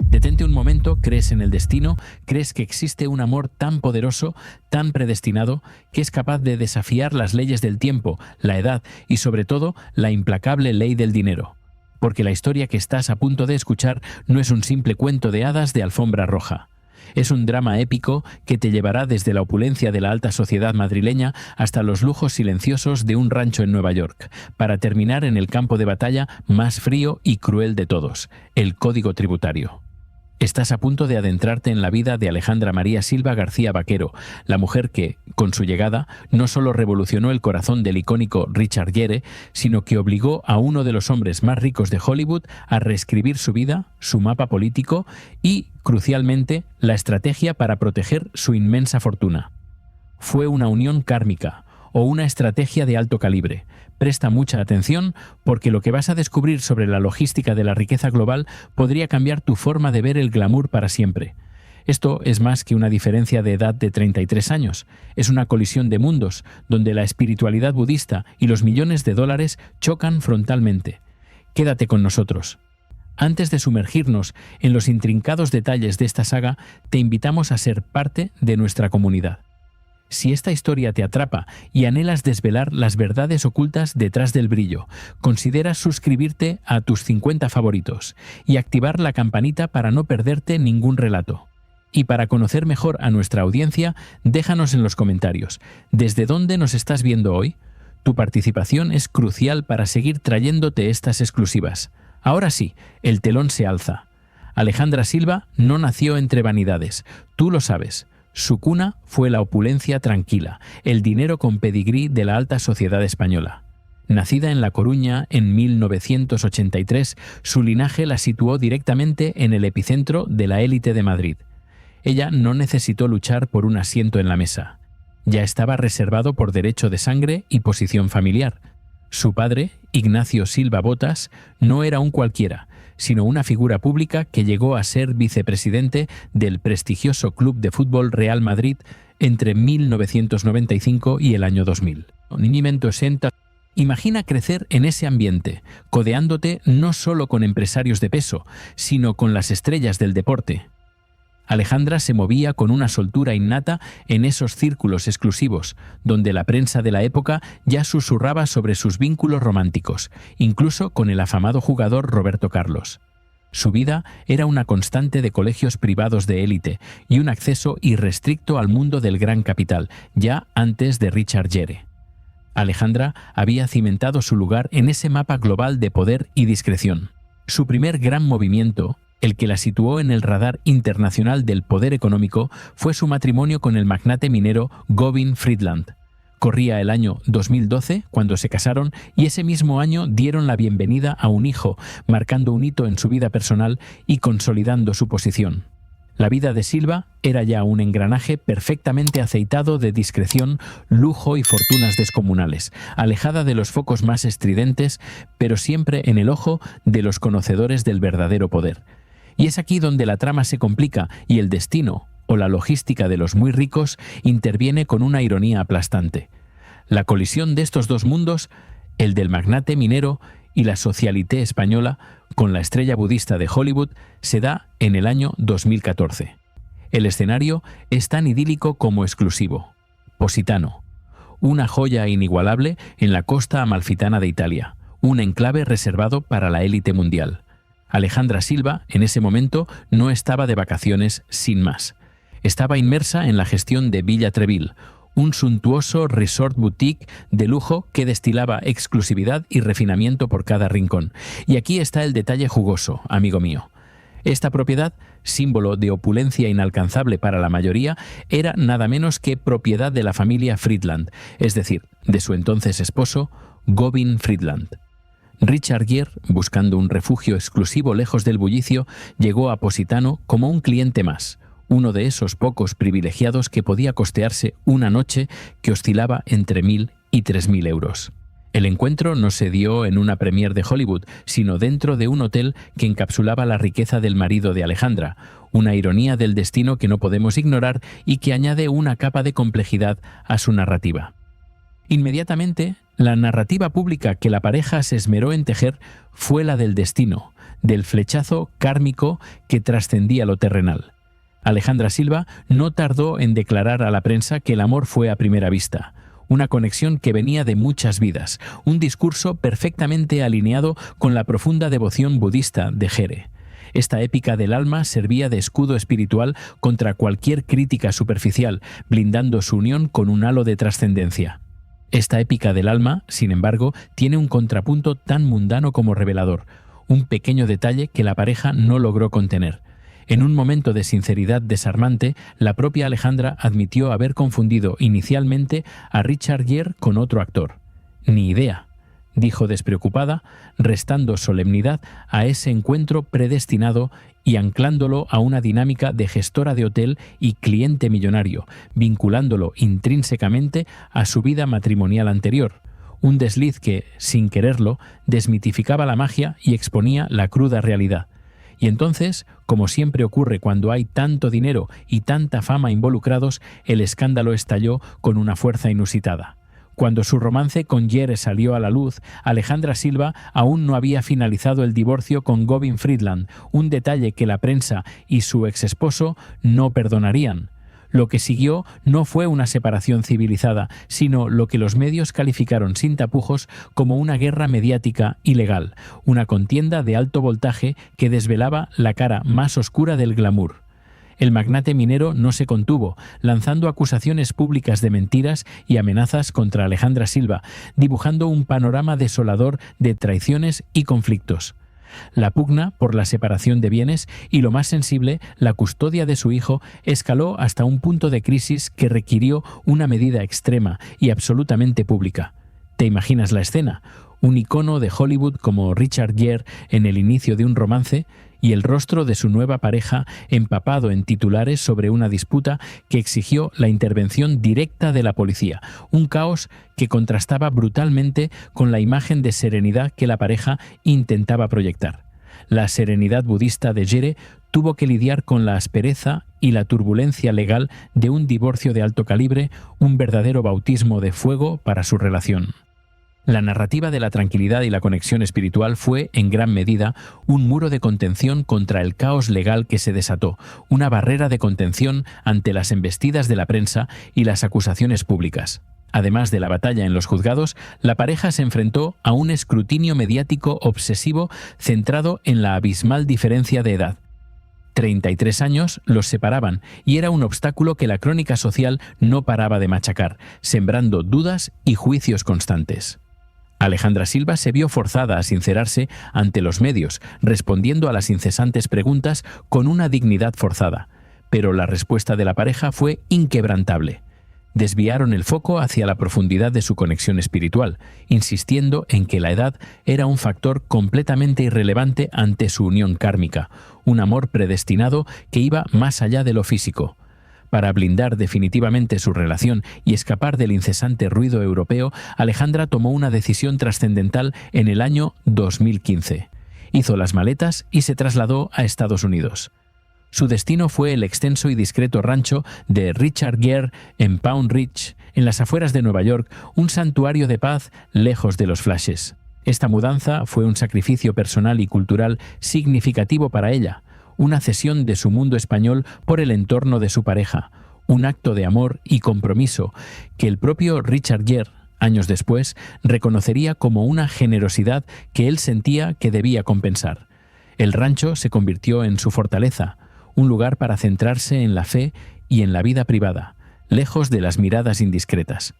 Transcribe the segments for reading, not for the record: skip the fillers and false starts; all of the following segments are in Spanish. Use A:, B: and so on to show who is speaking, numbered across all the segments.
A: Detente un momento, crees en el destino, crees que existe un amor tan poderoso, tan predestinado, que es capaz de desafiar las leyes del tiempo, la edad y sobre todo la implacable ley del dinero. Porque la historia que estás a punto de escuchar no es un simple cuento de hadas de alfombra roja. Es un drama épico que te llevará desde la opulencia de la alta sociedad madrileña hasta los lujos silenciosos de un rancho en Nueva York, para terminar en el campo de batalla más frío y cruel de todos, el Código Tributario. Estás a punto de adentrarte en la vida de Alejandra María Silva García Vaquero, la mujer que, con su llegada, no solo revolucionó el corazón del icónico Richard Gere, sino que obligó a uno de los hombres más ricos de Hollywood a reescribir su vida, su mapa político y, crucialmente, la estrategia para proteger su inmensa fortuna. Fue una unión kármica o una estrategia de alto calibre. Presta mucha atención porque lo que vas a descubrir sobre la logística de la riqueza global podría cambiar tu forma de ver el glamour para siempre. Esto es más que una diferencia de edad de 33 años. Es una colisión de mundos donde la espiritualidad budista y los millones de dólares chocan frontalmente. Quédate con nosotros. Antes de sumergirnos en los intrincados detalles de esta saga, te invitamos a ser parte de nuestra comunidad. Si esta historia te atrapa y anhelas desvelar las verdades ocultas detrás del brillo, considera suscribirte a tus 50 favoritos y activar la campanita para no perderte ningún relato. Y para conocer mejor a nuestra audiencia, déjanos en los comentarios, ¿desde dónde nos estás viendo hoy? Tu participación es crucial para seguir trayéndote estas exclusivas. Ahora sí, el telón se alza. Alejandra Silva no nació entre vanidades, tú lo sabes. Su cuna fue la opulencia tranquila, el dinero con pedigrí de la alta sociedad española. Nacida en La Coruña en 1983, su linaje la situó directamente en el epicentro de la élite de Madrid. Ella no necesitó luchar por un asiento en la mesa. Ya estaba reservado por derecho de sangre y posición familiar. Su padre, Ignacio Silva Botas, no era un cualquiera, sino una figura pública que llegó a ser vicepresidente del prestigioso Club de Fútbol Real Madrid entre 1995 y el año 2000. Imagina crecer en ese ambiente, codeándote no solo con empresarios de peso, sino con las estrellas del deporte. Alejandra se movía con una soltura innata en esos círculos exclusivos, donde la prensa de la época ya susurraba sobre sus vínculos románticos, incluso con el afamado jugador Roberto Carlos. Su vida era una constante de colegios privados de élite y un acceso irrestricto al mundo del gran capital, ya antes de Richard Gere. Alejandra había cimentado su lugar en ese mapa global de poder y discreción. Su primer gran movimiento, el que la situó en el radar internacional del poder económico, fue su matrimonio con el magnate minero Govin Friedland. Corría el año 2012 cuando se casaron y ese mismo año dieron la bienvenida a un hijo, marcando un hito en su vida personal y consolidando su posición. La vida de Silva era ya un engranaje perfectamente aceitado de discreción, lujo y fortunas descomunales, alejada de los focos más estridentes, pero siempre en el ojo de los conocedores del verdadero poder. Y es aquí donde la trama se complica y el destino, o la logística de los muy ricos, interviene con una ironía aplastante. La colisión de estos dos mundos, el del magnate minero y la socialité española, con la estrella budista de Hollywood, se da en el año 2014. El escenario es tan idílico como exclusivo. Positano, una joya inigualable en la costa amalfitana de Italia, un enclave reservado para la élite mundial. Alejandra Silva, en ese momento, no estaba de vacaciones sin más. Estaba inmersa en la gestión de Villa Treville, un suntuoso resort boutique de lujo que destilaba exclusividad y refinamiento por cada rincón. Y aquí está el detalle jugoso, amigo mío. Esta propiedad, símbolo de opulencia inalcanzable para la mayoría, era nada menos que propiedad de la familia Friedland, es decir, de su entonces esposo, Govin Friedland. Richard Gere, buscando un refugio exclusivo lejos del bullicio, llegó a Positano como un cliente más, uno de esos pocos privilegiados que podía costearse una noche que oscilaba entre 1.000 y 3.000 euros. El encuentro no se dio en una premier de Hollywood, sino dentro de un hotel que encapsulaba la riqueza del marido de Alejandra, una ironía del destino que no podemos ignorar y que añade una capa de complejidad a su narrativa. Inmediatamente, la narrativa pública que la pareja se esmeró en tejer fue la del destino, del flechazo kármico que trascendía lo terrenal. Alejandra Silva no tardó en declarar a la prensa que el amor fue a primera vista, una conexión que venía de muchas vidas, un discurso perfectamente alineado con la profunda devoción budista de Jere. Esta épica del alma servía de escudo espiritual contra cualquier crítica superficial, blindando su unión con un halo de trascendencia. Esta épica del alma, sin embargo, tiene un contrapunto tan mundano como revelador, un pequeño detalle que la pareja no logró contener. En un momento de sinceridad desarmante, la propia Alejandra admitió haber confundido inicialmente a Richard Gere con otro actor. «Ni idea», dijo despreocupada, restando solemnidad a ese encuentro predestinado y anclándolo a una dinámica de gestora de hotel y cliente millonario, vinculándolo intrínsecamente a su vida matrimonial anterior. Un desliz que, sin quererlo, desmitificaba la magia y exponía la cruda realidad. Y entonces, como siempre ocurre cuando hay tanto dinero y tanta fama involucrados, el escándalo estalló con una fuerza inusitada. Cuando su romance con Jere salió a la luz, Alejandra Silva aún no había finalizado el divorcio con Gavin Friedland, un detalle que la prensa y su exesposo no perdonarían. Lo que siguió no fue una separación civilizada, sino lo que los medios calificaron sin tapujos como una guerra mediática ilegal, una contienda de alto voltaje que desvelaba la cara más oscura del glamour. El magnate minero no se contuvo, lanzando acusaciones públicas de mentiras y amenazas contra Alejandra Silva, dibujando un panorama desolador de traiciones y conflictos. La pugna por la separación de bienes y, lo más sensible, la custodia de su hijo escaló hasta un punto de crisis que requirió una medida extrema y absolutamente pública. ¿Te imaginas la escena? Un icono de Hollywood como Richard Gere en el inicio de un romance y el rostro de su nueva pareja empapado en titulares sobre una disputa que exigió la intervención directa de la policía, un caos que contrastaba brutalmente con la imagen de serenidad que la pareja intentaba proyectar. La serenidad budista de Jere tuvo que lidiar con la aspereza y la turbulencia legal de un divorcio de alto calibre, un verdadero bautismo de fuego para su relación. La narrativa de la tranquilidad y la conexión espiritual fue, en gran medida, un muro de contención contra el caos legal que se desató, una barrera de contención ante las embestidas de la prensa y las acusaciones públicas. Además de la batalla en los juzgados, la pareja se enfrentó a un escrutinio mediático obsesivo centrado en la abismal diferencia de edad. 33 años los separaban y era un obstáculo que la crónica social no paraba de machacar, sembrando dudas y juicios constantes. Alejandra Silva se vio forzada a sincerarse ante los medios, respondiendo a las incesantes preguntas con una dignidad forzada. Pero la respuesta de la pareja fue inquebrantable. Desviaron el foco hacia la profundidad de su conexión espiritual, insistiendo en que la edad era un factor completamente irrelevante ante su unión kármica, un amor predestinado que iba más allá de lo físico. Para blindar definitivamente su relación y escapar del incesante ruido europeo, Alejandra tomó una decisión trascendental en el año 2015. Hizo las maletas y se trasladó a Estados Unidos. Su destino fue el extenso y discreto rancho de Richard Gere en Pound Ridge, en las afueras de Nueva York, un santuario de paz lejos de los flashes. Esta mudanza fue un sacrificio personal y cultural significativo para ella, una cesión de su mundo español por el entorno de su pareja, un acto de amor y compromiso que el propio Richard Gere, años después, reconocería como una generosidad que él sentía que debía compensar. El rancho se convirtió en su fortaleza, un lugar para centrarse en la fe y en la vida privada, lejos de las miradas indiscretas.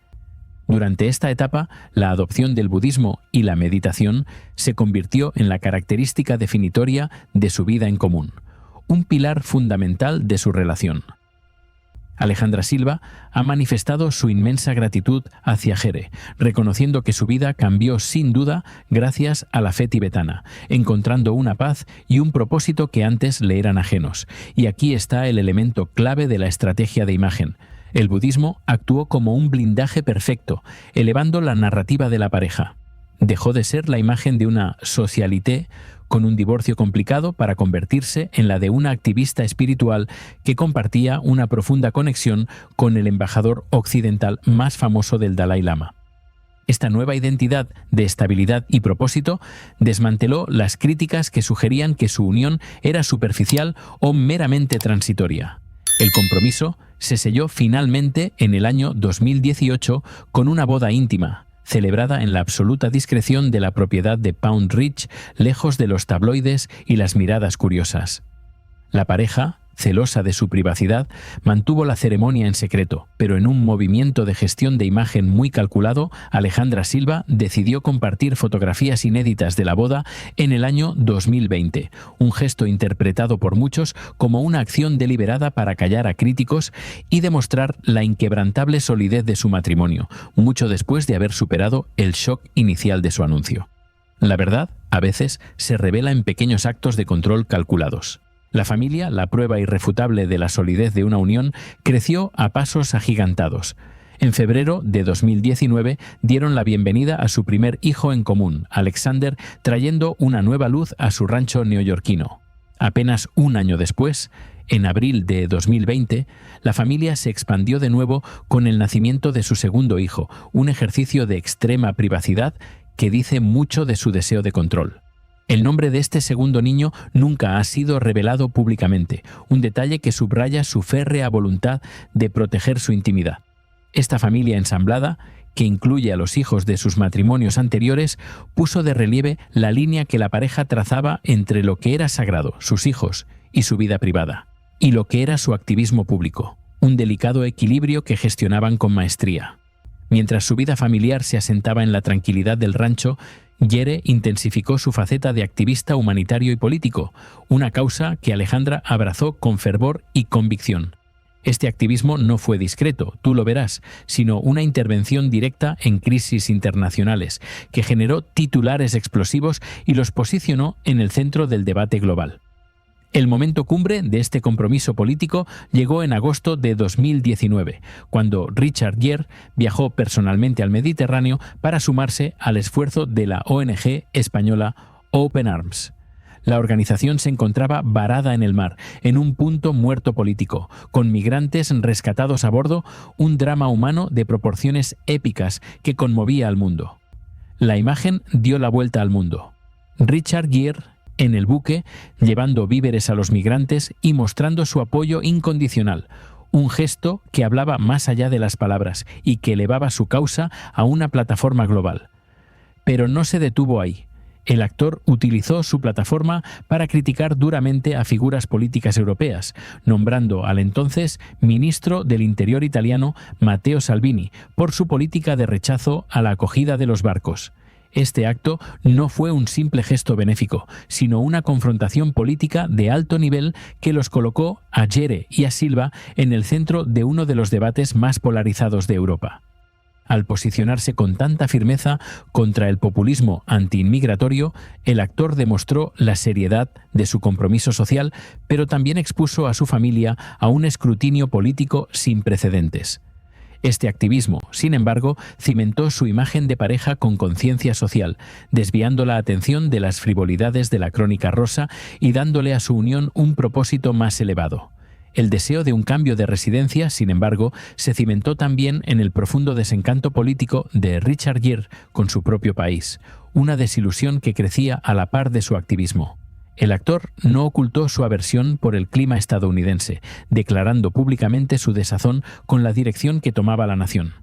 A: Durante esta etapa, la adopción del budismo y la meditación se convirtió en la característica definitoria de su vida en común, un pilar fundamental de su relación. Alejandra Silva ha manifestado su inmensa gratitud hacia Jere, reconociendo que su vida cambió sin duda gracias a la fe tibetana, encontrando una paz y un propósito que antes le eran ajenos. Y aquí está el elemento clave de la estrategia de imagen. El budismo actuó como un blindaje perfecto, elevando la narrativa de la pareja. Dejó de ser la imagen de una socialité con un divorcio complicado para convertirse en la de una activista espiritual que compartía una profunda conexión con el embajador occidental más famoso del Dalai Lama. Esta nueva identidad de estabilidad y propósito desmanteló las críticas que sugerían que su unión era superficial o meramente transitoria. El compromiso se selló finalmente en el año 2018 con una boda íntima, celebrada en la absoluta discreción de la propiedad de Pound Ridge, lejos de los tabloides y las miradas curiosas. La pareja, celosa de su privacidad, mantuvo la ceremonia en secreto, pero en un movimiento de gestión de imagen muy calculado, Alejandra Silva decidió compartir fotografías inéditas de la boda en el año 2020, un gesto interpretado por muchos como una acción deliberada para callar a críticos y demostrar la inquebrantable solidez de su matrimonio, mucho después de haber superado el shock inicial de su anuncio. La verdad, a veces, se revela en pequeños actos de control calculados. La familia, la prueba irrefutable de la solidez de una unión, creció a pasos agigantados. En febrero de 2019 dieron la bienvenida a su primer hijo en común, Alexander, trayendo una nueva luz a su rancho neoyorquino. Apenas un año después, en abril de 2020, la familia se expandió de nuevo con el nacimiento de su segundo hijo, un ejercicio de extrema privacidad que dice mucho de su deseo de control. El nombre de este segundo niño nunca ha sido revelado públicamente, un detalle que subraya su férrea voluntad de proteger su intimidad. Esta familia ensamblada, que incluye a los hijos de sus matrimonios anteriores, puso de relieve la línea que la pareja trazaba entre lo que era sagrado, sus hijos, y su vida privada, y lo que era su activismo público, un delicado equilibrio que gestionaban con maestría. Mientras su vida familiar se asentaba en la tranquilidad del rancho, Jere intensificó su faceta de activista humanitario y político, una causa que Alejandra abrazó con fervor y convicción. Este activismo no fue discreto, tú lo verás, sino una intervención directa en crisis internacionales, que generó titulares explosivos y los posicionó en el centro del debate global. El momento cumbre de este compromiso político llegó en agosto de 2019, cuando Richard Gere viajó personalmente al Mediterráneo para sumarse al esfuerzo de la ONG española Open Arms. La organización se encontraba varada en el mar, en un punto muerto político, con migrantes rescatados a bordo, un drama humano de proporciones épicas que conmovía al mundo. La imagen dio la vuelta al mundo. Richard Gere en el buque, llevando víveres a los migrantes y mostrando su apoyo incondicional, un gesto que hablaba más allá de las palabras y que elevaba su causa a una plataforma global. Pero no se detuvo ahí. El actor utilizó su plataforma para criticar duramente a figuras políticas europeas, nombrando al entonces ministro del Interior italiano Matteo Salvini por su política de rechazo a la acogida de los barcos. Este acto no fue un simple gesto benéfico, sino una confrontación política de alto nivel que los colocó a Gere y a Silva en el centro de uno de los debates más polarizados de Europa. Al posicionarse con tanta firmeza contra el populismo antiinmigratorio, el actor demostró la seriedad de su compromiso social, pero también expuso a su familia a un escrutinio político sin precedentes. Este activismo, sin embargo, cimentó su imagen de pareja con conciencia social, desviando la atención de las frivolidades de la crónica rosa y dándole a su unión un propósito más elevado. El deseo de un cambio de residencia, sin embargo, se cimentó también en el profundo desencanto político de Richard Gere con su propio país, una desilusión que crecía a la par de su activismo. El actor no ocultó su aversión por el clima estadounidense, declarando públicamente su desazón con la dirección que tomaba la nación.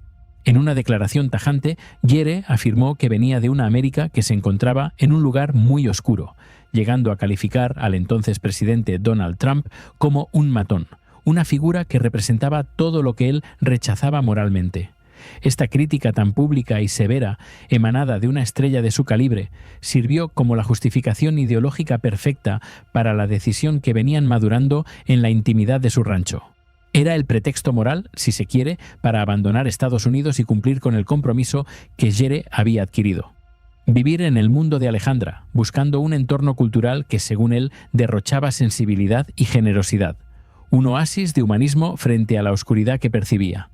A: En una declaración tajante, Gere afirmó que venía de una América que se encontraba en un lugar muy oscuro, llegando a calificar al entonces presidente Donald Trump como un matón, una figura que representaba todo lo que él rechazaba moralmente. Esta crítica tan pública y severa, emanada de una estrella de su calibre, sirvió como la justificación ideológica perfecta para la decisión que venían madurando en la intimidad de su rancho. Era el pretexto moral, si se quiere, para abandonar Estados Unidos y cumplir con el compromiso que Gere había adquirido. Vivir en el mundo de Alejandra, buscando un entorno cultural que, según él, derrochaba sensibilidad y generosidad. Un oasis de humanismo frente a la oscuridad que percibía.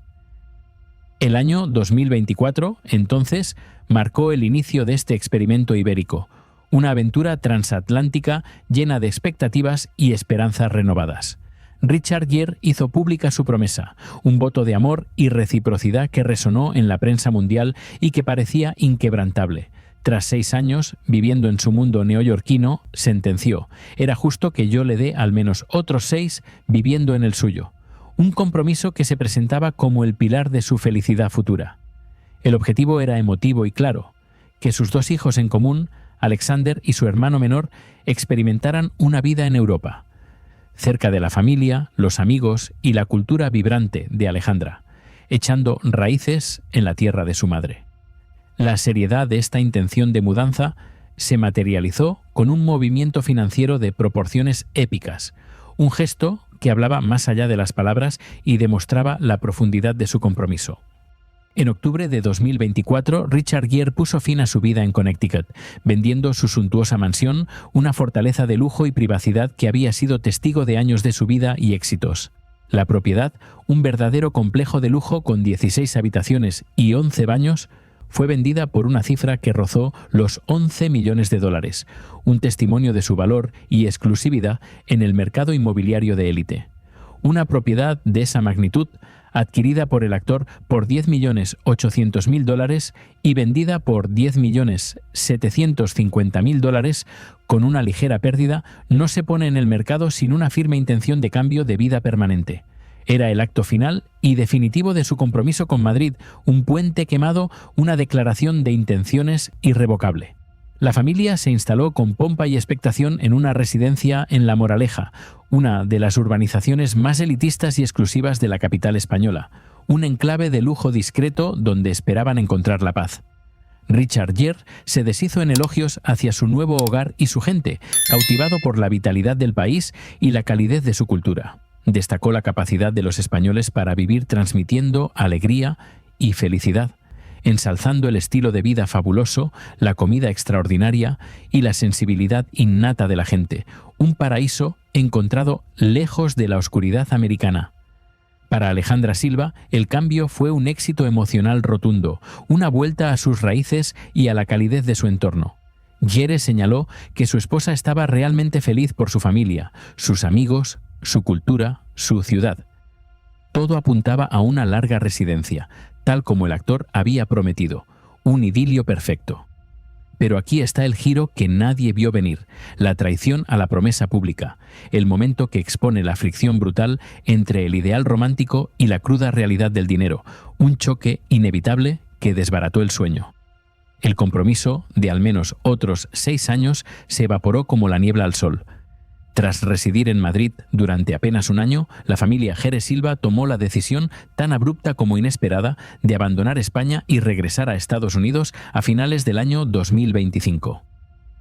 A: El año 2024, entonces, marcó el inicio de este experimento ibérico, una aventura transatlántica llena de expectativas y esperanzas renovadas. Richard Gere hizo pública su promesa, un voto de amor y reciprocidad que resonó en la prensa mundial y que parecía inquebrantable. Tras 6 años, viviendo en su mundo neoyorquino, sentenció: «Era justo que yo le dé al menos otros 6 viviendo en el suyo». Un compromiso que se presentaba como el pilar de su felicidad futura. El objetivo era emotivo y claro: que sus 2 hijos en común, Alexander y su hermano menor, experimentaran una vida en Europa, cerca de la familia, los amigos y la cultura vibrante de Alejandra, echando raíces en la tierra de su madre. La seriedad de esta intención de mudanza se materializó con un movimiento financiero de proporciones épicas, un gesto que hablaba más allá de las palabras y demostraba la profundidad de su compromiso. En octubre de 2024, Richard Gere puso fin a su vida en Connecticut, vendiendo su suntuosa mansión, una fortaleza de lujo y privacidad que había sido testigo de años de su vida y éxitos. La propiedad, un verdadero complejo de lujo con 16 habitaciones y 11 baños, fue vendida por una cifra que rozó los $11 millones, un testimonio de su valor y exclusividad en el mercado inmobiliario de élite. Una propiedad de esa magnitud, adquirida por el actor por $10.800.000 y vendida por $10.750.000 con una ligera pérdida, no se pone en el mercado sin una firme intención de cambio de vida permanente. Era el acto final y definitivo de su compromiso con Madrid, un puente quemado, una declaración de intenciones irrevocable. La familia se instaló con pompa y expectación en una residencia en La Moraleja, una de las urbanizaciones más elitistas y exclusivas de la capital española, un enclave de lujo discreto donde esperaban encontrar la paz. Richard Gere se deshizo en elogios hacia su nuevo hogar y su gente, cautivado por la vitalidad del país y la calidez de su cultura. Destacó la capacidad de los españoles para vivir transmitiendo alegría y felicidad, ensalzando el estilo de vida fabuloso, la comida extraordinaria y la sensibilidad innata de la gente, un paraíso encontrado lejos de la oscuridad americana. Para Alejandra Silva, el cambio fue un éxito emocional rotundo, una vuelta a sus raíces y a la calidez de su entorno. Gere señaló que su esposa estaba realmente feliz por su familia, sus amigos, su cultura, su ciudad. Todo apuntaba a una larga residencia, tal como el actor había prometido, un idilio perfecto. Pero aquí está el giro que nadie vio venir, la traición a la promesa pública, el momento que expone la fricción brutal entre el ideal romántico y la cruda realidad del dinero, un choque inevitable que desbarató el sueño. El compromiso, de al menos otros 6 años, se evaporó como la niebla al sol. Tras residir en Madrid durante apenas un año, la familia Gere Silva tomó la decisión, tan abrupta como inesperada, de abandonar España y regresar a Estados Unidos a finales del año 2025.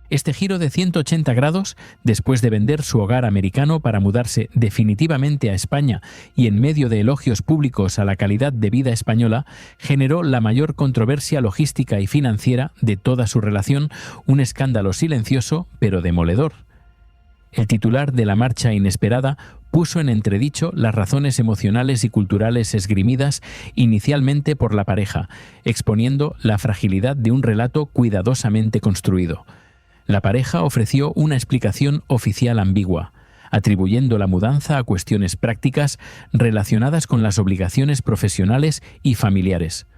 A: Este giro de 180 grados, después de vender su hogar americano para mudarse definitivamente a España y en medio de elogios públicos a la calidad de vida española, generó la mayor controversia logística y financiera de toda su relación, un escándalo silencioso pero demoledor. El titular de la marcha inesperada puso en entredicho las razones emocionales y culturales esgrimidas inicialmente por la pareja, exponiendo la fragilidad de un relato cuidadosamente construido. La pareja ofreció una explicación oficial ambigua, atribuyendo la mudanza a cuestiones prácticas relacionadas con las obligaciones profesionales y familiares.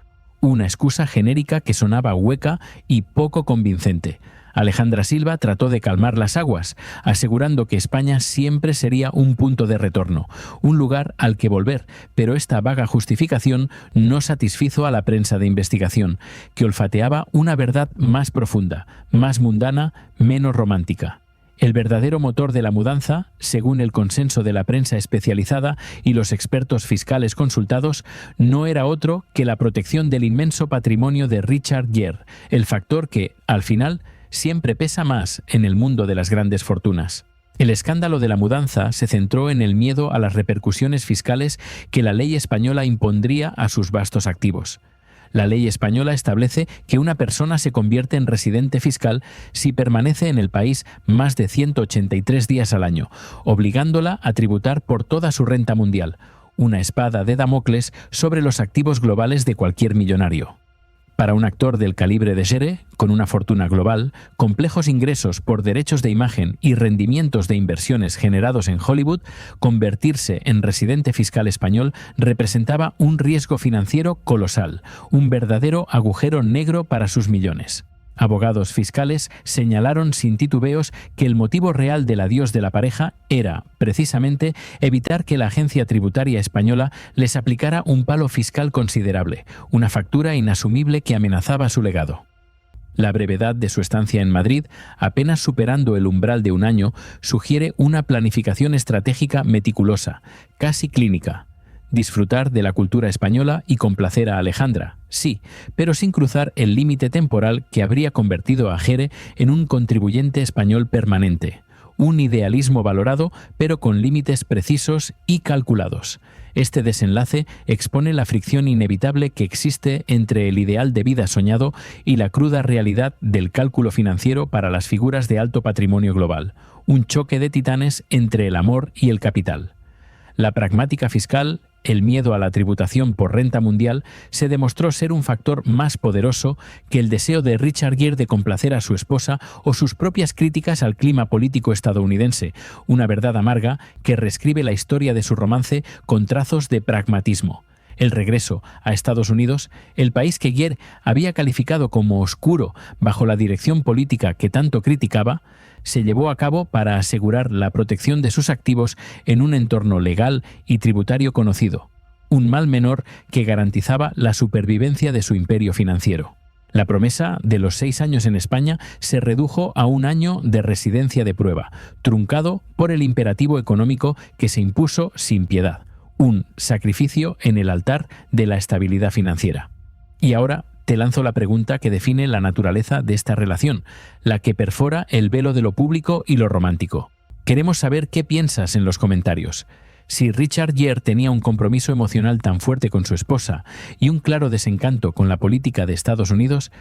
A: Una excusa genérica que sonaba hueca y poco convincente. Alejandra Silva trató de calmar las aguas, asegurando que España siempre sería un punto de retorno, un lugar al que volver, pero esta vaga justificación no satisfizo a la prensa de investigación, que olfateaba una verdad más profunda, más mundana, menos romántica. El verdadero motor de la mudanza, según el consenso de la prensa especializada y los expertos fiscales consultados, no era otro que la protección del inmenso patrimonio de Richard Gere, el factor que, al final, siempre pesa más en el mundo de las grandes fortunas. El escándalo de la mudanza se centró en el miedo a las repercusiones fiscales que la ley española impondría a sus vastos activos. La ley española establece que una persona se convierte en residente fiscal si permanece en el país más de 183 días al año, obligándola a tributar por toda su renta mundial, una espada de Damocles sobre los activos globales de cualquier millonario. Para un actor del calibre de Gere, con una fortuna global, complejos ingresos por derechos de imagen y rendimientos de inversiones generados en Hollywood, convertirse en residente fiscal español representaba un riesgo financiero colosal, un verdadero agujero negro para sus millones. Abogados fiscales señalaron sin titubeos que el motivo real del adiós de la pareja era, precisamente, evitar que la agencia tributaria española les aplicara un palo fiscal considerable, una factura inasumible que amenazaba su legado. La brevedad de su estancia en Madrid, apenas superando el umbral de un año, sugiere una planificación estratégica meticulosa, casi clínica. Disfrutar de la cultura española y complacer a Alejandra, sí, pero sin cruzar el límite temporal que habría convertido a Gere en un contribuyente español permanente. Un idealismo valorado, pero con límites precisos y calculados. Este desenlace expone la fricción inevitable que existe entre el ideal de vida soñado y la cruda realidad del cálculo financiero para las figuras de alto patrimonio global. Un choque de titanes entre el amor y el capital. La pragmática fiscal, el miedo a la tributación por renta mundial, se demostró ser un factor más poderoso que el deseo de Richard Gere de complacer a su esposa o sus propias críticas al clima político estadounidense, una verdad amarga que reescribe la historia de su romance con trazos de pragmatismo. El regreso a Estados Unidos, el país que Gere había calificado como oscuro bajo la dirección política que tanto criticaba, se llevó a cabo para asegurar la protección de sus activos en un entorno legal y tributario conocido, un mal menor que garantizaba la supervivencia de su imperio financiero. La promesa de los 6 años en España se redujo a un año de residencia de prueba, truncado por el imperativo económico que se impuso sin piedad, un sacrificio en el altar de la estabilidad financiera. Y ahora te lanzo la pregunta que define la naturaleza de esta relación, la que perfora el velo de lo público y lo romántico. Queremos saber qué piensas en los comentarios. Si Richard Gere tenía un compromiso emocional tan fuerte con su esposa y un claro desencanto con la política de Estados Unidos,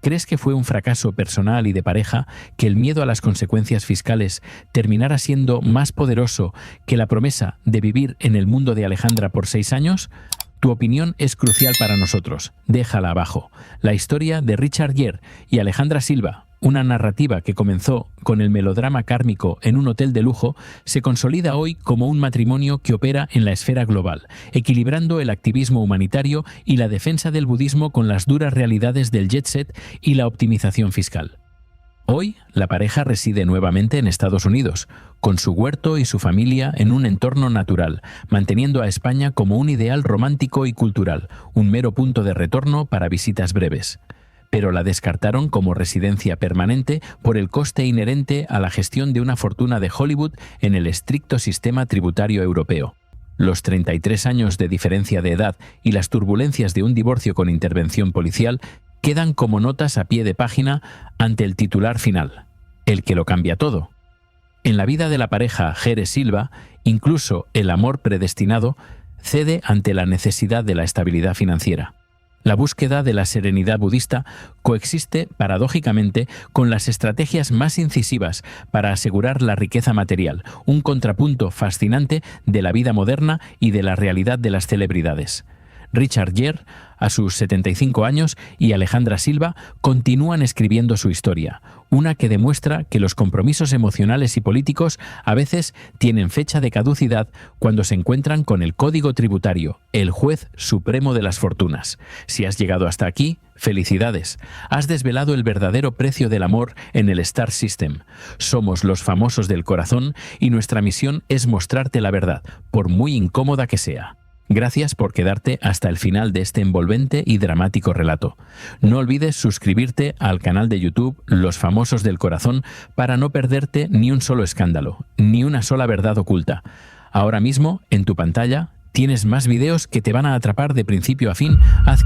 A: ¿crees que fue un fracaso personal y de pareja, que el miedo a las consecuencias fiscales terminara siendo más poderoso que la promesa de vivir en el mundo de Alejandra por 6 años? Tu opinión es crucial para nosotros. Déjala abajo. La historia de Richard Gere y Alejandra Silva, una narrativa que comenzó con el melodrama kármico en un hotel de lujo, se consolida hoy como un matrimonio que opera en la esfera global, equilibrando el activismo humanitario y la defensa del budismo con las duras realidades del jet set y la optimización fiscal. Hoy, la pareja reside nuevamente en Estados Unidos, con su huerto y su familia en un entorno natural, manteniendo a España como un ideal romántico y cultural, un mero punto de retorno para visitas breves. Pero la descartaron como residencia permanente por el coste inherente a la gestión de una fortuna de Hollywood en el estricto sistema tributario europeo. Los 33 años de diferencia de edad y las turbulencias de un divorcio con intervención policial quedan como notas a pie de página ante el titular final, el que lo cambia todo. En la vida de la pareja Gere Silva, incluso el amor predestinado cede ante la necesidad de la estabilidad financiera. La búsqueda de la serenidad budista coexiste, paradójicamente, con las estrategias más incisivas para asegurar la riqueza material, un contrapunto fascinante de la vida moderna y de la realidad de las celebridades. Richard Gere, a sus 75 años, y Alejandra Silva continúan escribiendo su historia, una que demuestra que los compromisos emocionales y políticos a veces tienen fecha de caducidad cuando se encuentran con el Código Tributario, el juez supremo de las fortunas. Si has llegado hasta aquí, felicidades. Has desvelado el verdadero precio del amor en el Star System. Somos los famosos del corazón y nuestra misión es mostrarte la verdad, por muy incómoda que sea. Gracias por quedarte hasta el final de este envolvente y dramático relato. No olvides suscribirte al canal de YouTube Los Famosos del Corazón para no perderte ni un solo escándalo, ni una sola verdad oculta. Ahora mismo, en tu pantalla, tienes más videos que te van a atrapar de principio a fin. Haz